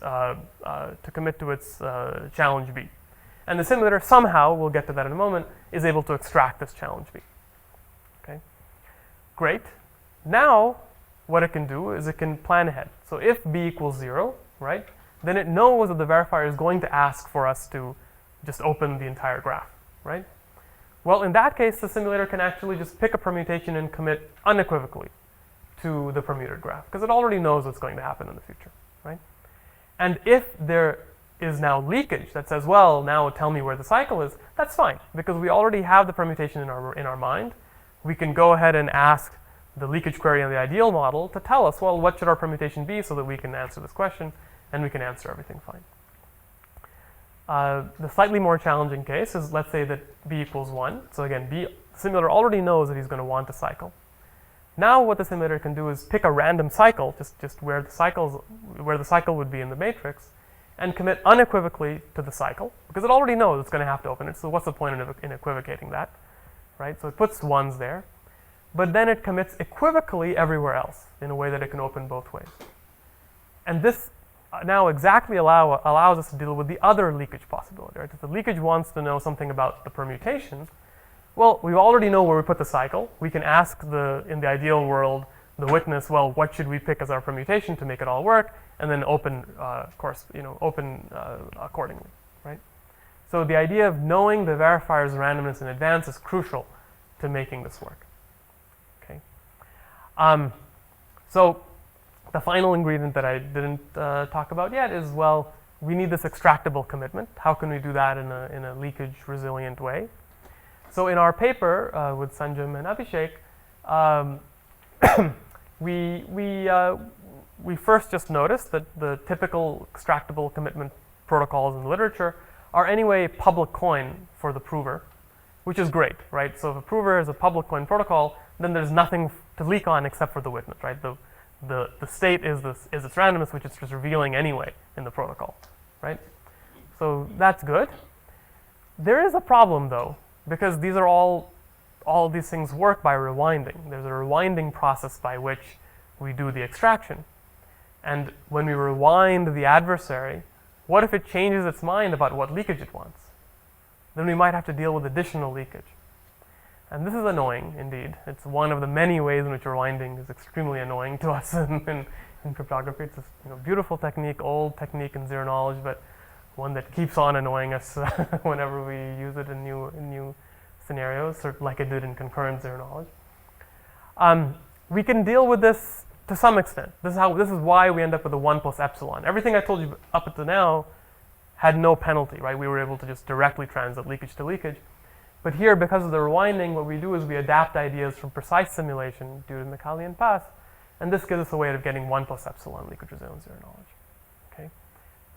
challenge B. And the simulator somehow, we'll get to that in a moment, is able to extract this challenge B. Okay, great. Now, what it can do is it can plan ahead. So if B equals 0, right, then it knows that the verifier is going to ask for us to just open the entire graph, right? Well, in that case, the simulator can actually just pick a permutation and commit unequivocally to the permuted graph, because it already knows what's going to happen in the future, right? And if there is now leakage that says, well, now tell me where the cycle is, that's fine, because we already have the permutation in our mind. We can go ahead and ask the leakage query on the ideal model to tell us, well, what should our permutation be so that we can answer this question, and we can answer everything fine. The slightly more challenging case is, let's say that B equals 1. So again, the simulator already knows that he's going to want a cycle. Now what the simulator can do is pick a random cycle, just where the cycle would be in the matrix, and commit unequivocally to the cycle, because it already knows it's going to have to open it. So what's the point in equivocating that, right? So it puts 1s there, but then it commits equivocally everywhere else in a way that it can open both ways. And this now exactly allows us to deal with the other leakage possibility, right? If the leakage wants to know something about the permutation, well, we already know where we put the cycle. We can ask in the ideal world, the witness, well, what should we pick as our permutation to make it all work, and then open accordingly, right? So the idea of knowing the verifier's randomness in advance is crucial to making this work. Okay. So the final ingredient that I didn't talk about yet is, well, we need this extractable commitment. How can we do that in a leakage-resilient way? So in our paper with Sanjam and Abhishek, we first just noticed that the typical extractable commitment protocols in the literature are anyway public coin for the prover, which is great, right? So if a prover is a public coin protocol, then there's nothing to leak on except for the witness, right? The state is its randomness, which it's just revealing anyway in the protocol, right? So that's good. There is a problem though, because these are all these things work by rewinding. There's a rewinding process by which we do the extraction. And when we rewind the adversary, what if it changes its mind about what leakage it wants? Then we might have to deal with additional leakage. And this is annoying, indeed. It's one of the many ways in which rewinding is extremely annoying to us in cryptography. It's a beautiful technique, old technique in zero knowledge, but one that keeps on annoying us whenever we use it in new scenarios, sort of like it did in concurrent zero knowledge. We can deal with this to some extent. This is why we end up with a 1 plus epsilon. Everything I told you up until now had no penalty, right? We were able to just directly transit leakage to leakage. But here, because of the rewinding, what we do is we adapt ideas from precise simulation due to the Minkalian path, and this gives us a way of getting 1 plus epsilon leakage resilient zero knowledge. Okay?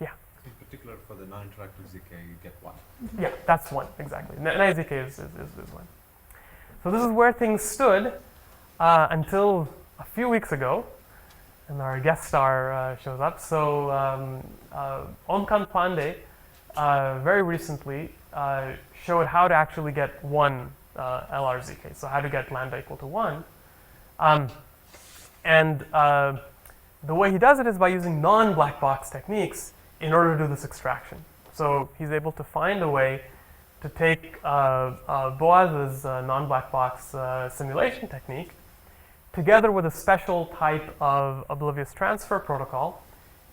Yeah? In particular, for the non-interactive ZK, you get 1. Yeah, that's 1, exactly. Nice ZK is 1. So this is where things stood until a few weeks ago, and our guest star shows up. So Omkant Pandey very recently showed how to actually get one LRZK, so how to get lambda equal to 1. The way he does it is by using non-black box techniques in order to do this extraction. So he's able to find a way to take Boaz's non-black box simulation technique together with a special type of oblivious transfer protocol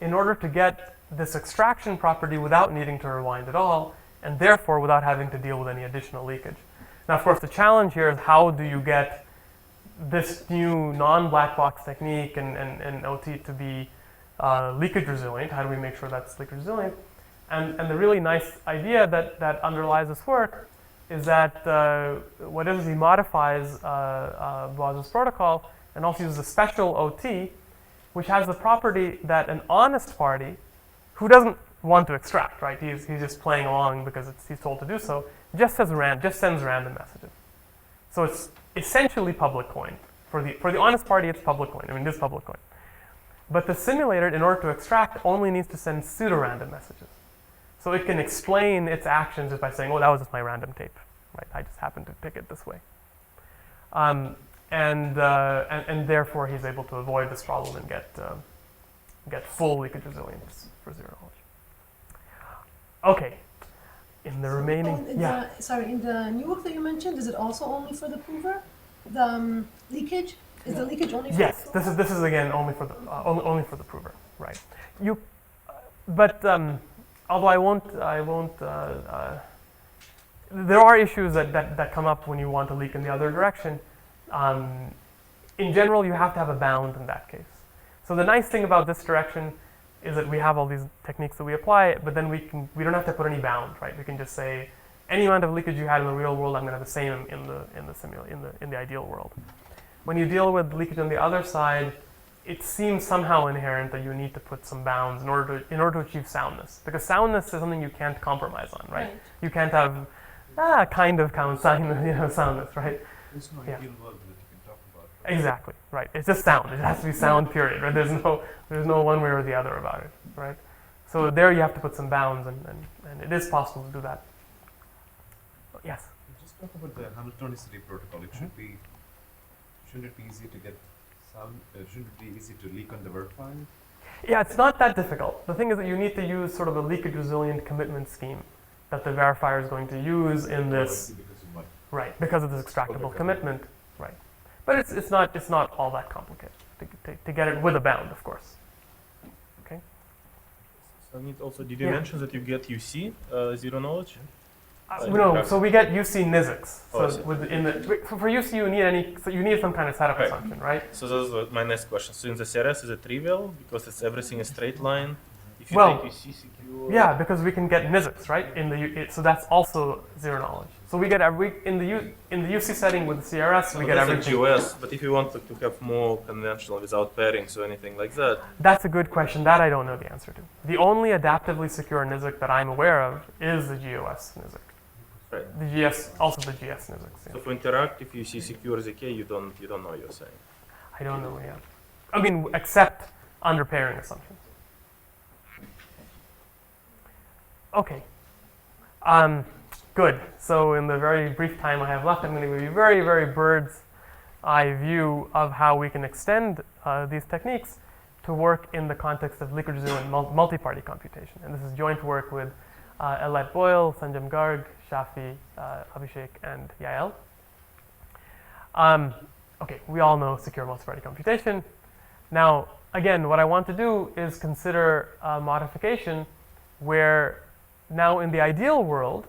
in order to get this extraction property without needing to rewind at all, and therefore without having to deal with any additional leakage. Now, of course, the challenge here is how do you get this new non-black box technique and OT to be leakage resilient? How do we make sure that's leakage resilient? And the really nice idea that underlies this work is that what is he modifies Boaz's protocol and also uses a special OT, which has the property that an honest party who doesn't want to extract, right? He's just playing along because he's told to do so, just sends random messages. So it's essentially public coin. For the honest party, it's public coin. I mean, it is public coin. But the simulator, in order to extract, only needs to send pseudo-random messages. So it can explain its actions just by saying, oh, that was just my random tape, right? I just happened to pick it this way. And therefore, he's able to avoid this problem and get full leakage resilience for zero knowledge. Okay. In the remaining, in the new work that you mentioned, is it also only for the prover? The leakage? Is the leakage only for the prover? Yes, this is again only for the prover, right? Although I won't. There are issues that come up when you want to leak in the other direction. In general, you have to have a bound in that case. So the nice thing about this direction is that we have all these techniques that we apply, but then we don't have to put any bound, right? We can just say any amount of leakage you had in the real world, I'm going to have the same in the ideal world. When you deal with leakage on the other side, it seems somehow inherent that you need to put some bounds in order to achieve soundness, because soundness is something you can't compromise on, right? You can't have soundness, right? There's no ideal world that you can talk about. Right? Exactly, right. It's just sound. It has to be sound, period, right? There's no one way or the other about it, right? So there you have to put some bounds, and it is possible to do that. Yes? Just talk about the Hamiltonicity protocol. Shouldn't it be easy to get sound? Shouldn't it be easy to leak on the verifier? Yeah, it's not that difficult. The thing is that you need to use sort of a leakage resilient commitment scheme that the verifier is going to use in this. Right, because of this extractable commitment, right? But it's not all that complicated to get it with a bound, of course. Okay. So did you mention that you get UC zero knowledge? No, so we get UC NISX. Oh, So for UC you need some kind of setup assumption, right? So that was my next question. So in the CRS, is it trivial because it's everything a straight line? If you Well, take UC secure. Yeah, because we can get NISX, right? So that's also zero knowledge. So we get in the UC setting with the CRS, we get everything. GOS, but if you want to have more conventional without pairings or anything like that. That's a good question. That I don't know the answer to. The only adaptively secure NISC that I'm aware of is the GOS NISC. Right. The GS, also the GS NISC. Yeah. So for interactive, you see secure ZK, you don't know you're saying. I don't know yet. I mean, except under pairing assumptions. Okay. Good. So in the very brief time I have left, I'm going to give you a very, very bird's eye view of how we can extend these techniques to work in the context of leakage resilient multi-party computation. And this is joint work with Elet Boyle, Sanjam Garg, Shafi, Abhishek, and Yael. Okay, we all know secure multi-party computation. Now, again, what I want to do is consider a modification where now in the ideal world,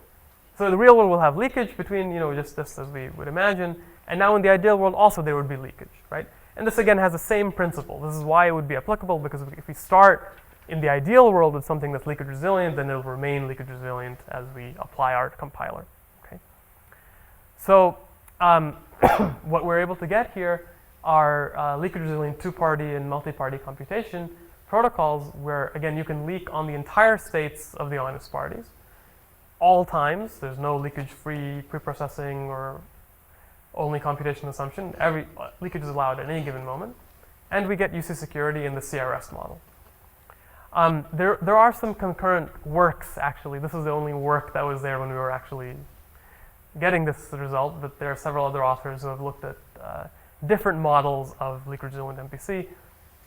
so the real world will have leakage between, just as we would imagine, and now in the ideal world also there would be leakage, right? And this again has the same principle. This is why it would be applicable, because if we start in the ideal world with something that's leakage resilient, then it'll remain leakage resilient as we apply our compiler, okay? So what we're able to get here are leakage resilient two-party and multi-party computation protocols where, again, you can leak on the entire states of the honest parties, all times. There's no leakage-free preprocessing or only computation assumption. Every leakage is allowed at any given moment. And we get UC security in the CRS model. There are some concurrent works, actually. This is the only work that was there when we were actually getting this result, but there are several other authors who have looked at different models of leakage-resilient MPC.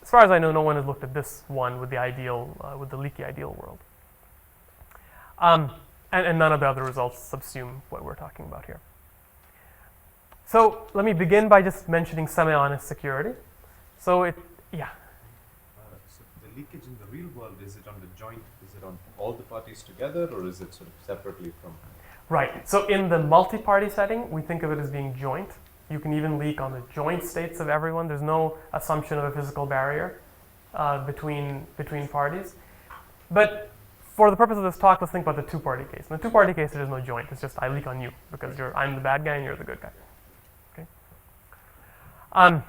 As far as I know, no one has looked at this one with the ideal, with the leaky ideal world. And none of the other results subsume what we're talking about here. So let me begin by just mentioning semi-honest security. So yeah. So the leakage in the real world, is it on the joint, is it on all the parties together, or is it sort of separately from? Right, so in the multi-party setting, we think of it as being joint. You can even leak on the joint states of everyone. There's no assumption of a physical barrier between parties. But for the purpose of this talk, let's think about the two-party case. In the two-party case, there is no joint. It's just I leak on you because I'm the bad guy and you're the good guy. Okay.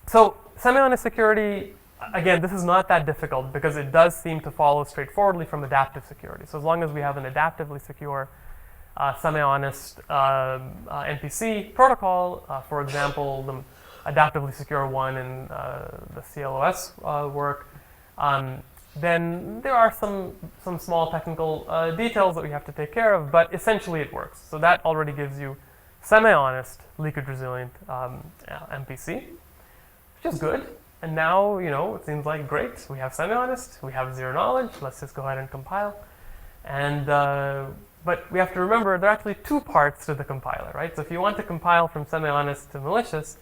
So semi-honest security, again, this is not that difficult because it does seem to follow straightforwardly from adaptive security. So as long as we have an adaptively secure semi-honest NPC protocol, for example, the adaptively secure one in the CLOS work, then there are some small technical details that we have to take care of, but essentially it works. So that already gives you semi-honest leakage-resilient MPC, which is good. And now, it seems like great. We have semi-honest, we have zero knowledge. Let's just go ahead and compile. And but we have to remember there are actually two parts to the compiler, right? So if you want to compile from semi-honest to malicious,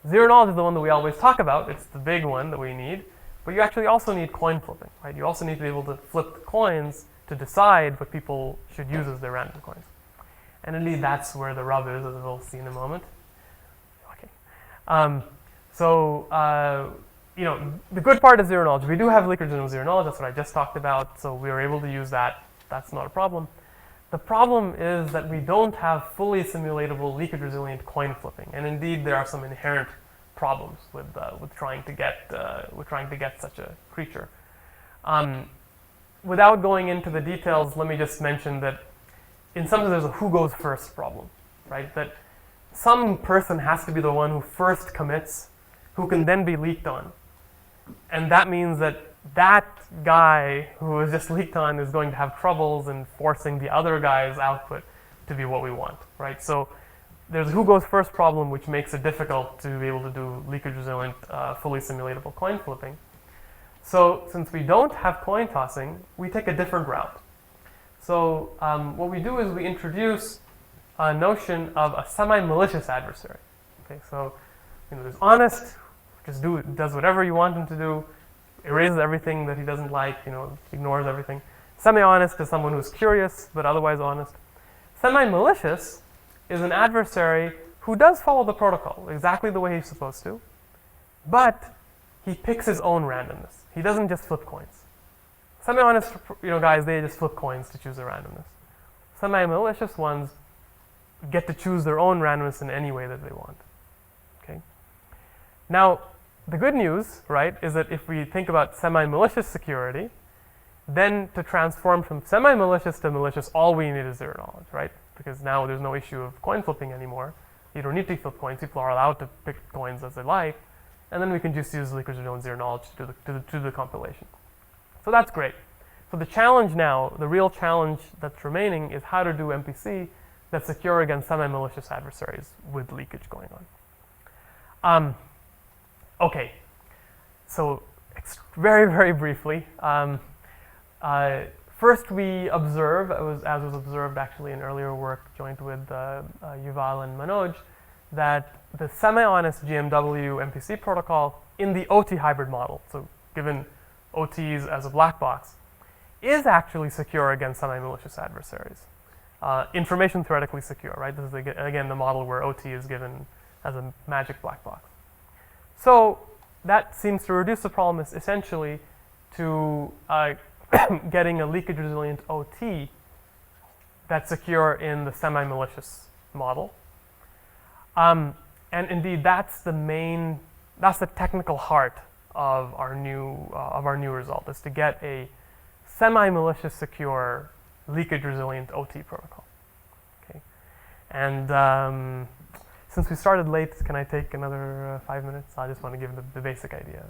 zero knowledge is the one that we always talk about. It's the big one that we need. But you actually also need coin flipping, right? You also need to be able to flip the coins to decide what people should use as their random coins. And indeed, that's where the rub is, as we'll see in a moment. Okay. The good part is zero knowledge. We do have leakage in zero knowledge. That's what I just talked about. So we were able to use that. That's not a problem. The problem is that we don't have fully simulatable leakage-resilient coin flipping. And indeed, there are some inherent problems with trying to get such a creature. Without going into the details, let me just mention that in some sense there's a who goes first problem, right? That some person has to be the one who first commits, who can then be leaked on. And that means that guy who was just leaked on is going to have troubles in forcing the other guy's output to be what we want, right? So there's a who goes first problem, which makes it difficult to be able to do leakage-resilient, fully simulatable coin flipping. So since we don't have coin tossing, we take a different route. So what we do is we introduce a notion of a semi-malicious adversary. Okay, so there's honest, just does whatever you want him to do, erases everything that he doesn't like, ignores everything. Semi-honest is someone who's curious but otherwise honest. Semi-malicious is an adversary who does follow the protocol exactly the way he's supposed to, but he picks his own randomness. He doesn't just flip coins. Semi-honest, guys, they just flip coins to choose their randomness. Semi-malicious ones get to choose their own randomness in any way that they want. Okay. Now, the good news, right, is that if we think about semi-malicious security, then to transform from semi-malicious to malicious, all we need is zero knowledge, right? Because now there's no issue of coin flipping anymore. You don't need to flip coins. People are allowed to pick coins as they like. And then we can just use leakage-resilient zero knowledge to do the compilation. So that's great. So the challenge now, the real challenge that's remaining is how to do MPC that's secure against semi-malicious adversaries with leakage going on. Okay, so very, very briefly, first we observe, as was observed actually in earlier work joined with Yuval and Manoj, that the semi-honest GMW MPC protocol in the OT hybrid model, so given OTs as a black box, is actually secure against semi-malicious adversaries. Information theoretically secure, right? This is again the model where OT is given as a magic black box. So that seems to reduce the problem essentially to getting a leakage-resilient OT that's secure in the semi-malicious model. And indeed, that's the technical heart of our new result, is to get a semi-malicious secure leakage-resilient OT protocol. Okay, And since we started late, can I take another 5 minutes? I just want to give the basic idea.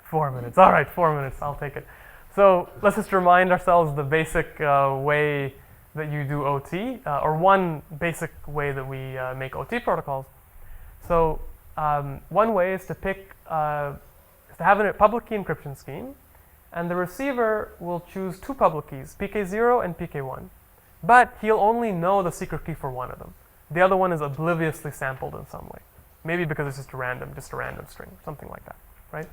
4 minutes. All right, 4 minutes. I'll take it. So let's just remind ourselves the basic way that you do OT, or one basic way that we make OT protocols. So one way is to pick, is to have a public key encryption scheme, and the receiver will choose two public keys, PK0 and PK1. But he'll only know the secret key for one of them. The other one is obliviously sampled in some way. Maybe because it's just a random string, something like that, right?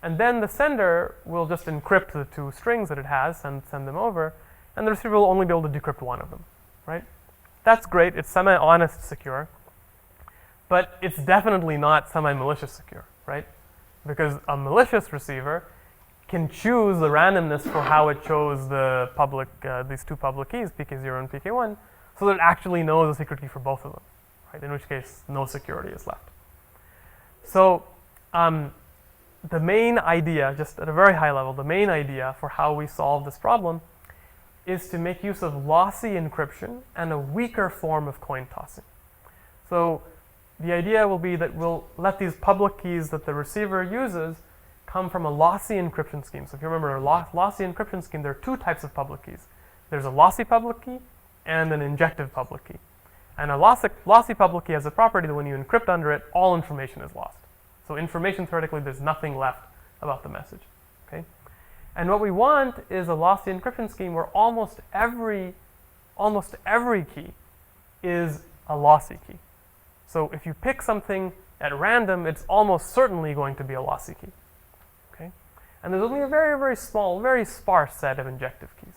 And then the sender will just encrypt the two strings that it has and send them over, and the receiver will only be able to decrypt one of them, right? That's great. It's semi-honest secure, but it's definitely not semi-malicious secure, right? Because a malicious receiver can choose the randomness for how it chose the public, these two public keys, PK0 and PK1, so that it actually knows the secret key for both of them, right? In which case, no security is left. So the main idea, just at a very high level, the main idea for how we solve this problem is to make use of lossy encryption and a weaker form of coin tossing. So the idea will be that we'll let these public keys that the receiver uses come from a lossy encryption scheme. So if you remember a lossy encryption scheme, there are two types of public keys. There's a lossy public key and an injective public key. And a lossy public key has a property that when you encrypt under it, all information is lost. So information, theoretically, there's nothing left about the message, okay? And what we want is a lossy encryption scheme where almost every key is a lossy key. So if you pick something at random, it's almost certainly going to be a lossy key, okay? And there's only a very, very small, very sparse set of injective keys.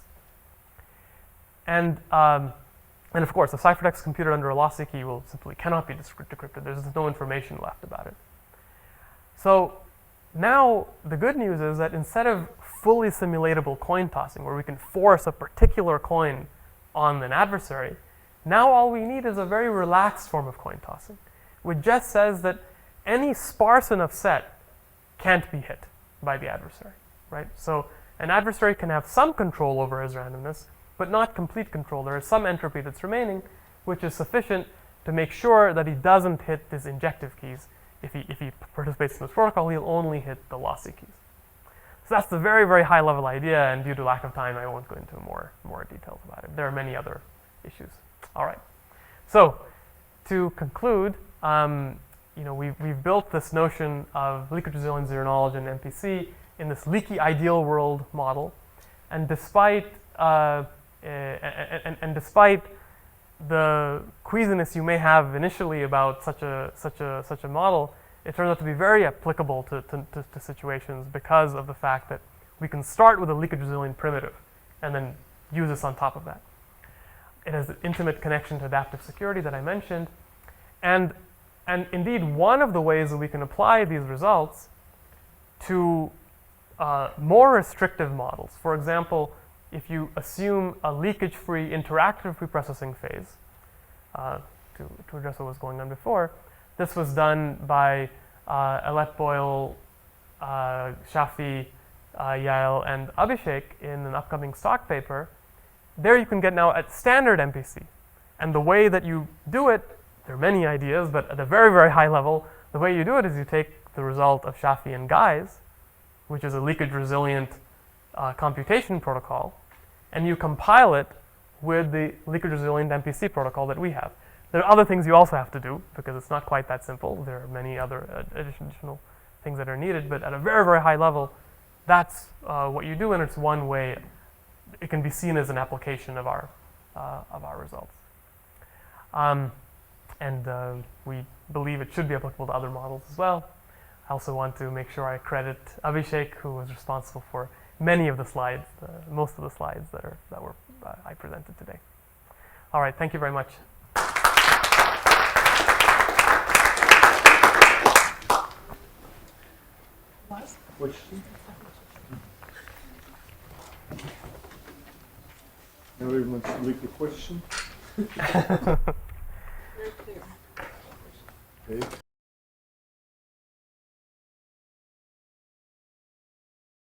And of course, a ciphertext computed under a lossy key will simply cannot be decrypted. There's no information left about it. So now the good news is that instead of fully simulatable coin tossing, where we can force a particular coin on an adversary, now all we need is a very relaxed form of coin tossing, which just says that any sparse enough set can't be hit by the adversary, right? So an adversary can have some control over his randomness, but not complete control. There is some entropy that's remaining, which is sufficient to make sure that he doesn't hit his injective keys. If he participates in this protocol, he'll only hit the lossy keys. So that's the very, very high level idea, and due to lack of time, I won't go into more details about it. There are many other issues. All right. So to conclude, we've built this notion of leakage-resilient zero knowledge and MPC in this leaky ideal world model, and despite despite the queasiness you may have initially about such a model, it turns out to be very applicable to situations because of the fact that we can start with a leakage-resilient primitive and then use this on top of that. It has the intimate connection to adaptive security that I mentioned, and indeed one of the ways that we can apply these results to more restrictive models. For example, if you assume a leakage-free interactive preprocessing phase, to address what was going on before, this was done by Alet Boyle, Shafi, Yael, and Abhishek in an upcoming stock paper. There you can get now at standard MPC. And the way that you do it, there are many ideas, but at a very, very high level, the way you do it is you take the result of Shafi and Guy's, which is a leakage-resilient computation protocol, and you compile it with the leakage-resilient MPC protocol that we have. There are other things you also have to do, because it's not quite that simple. There are many other additional things that are needed, but at a very, very high level, that's what you do, and it's one way it can be seen as an application of our results. We believe it should be applicable to other models as well. I also want to make sure I credit Abhishek, who was responsible for many of the slides, most of the slides that were I presented today. All right, thank you very much. Question? Everyone should leave a question. Very clear. Okay.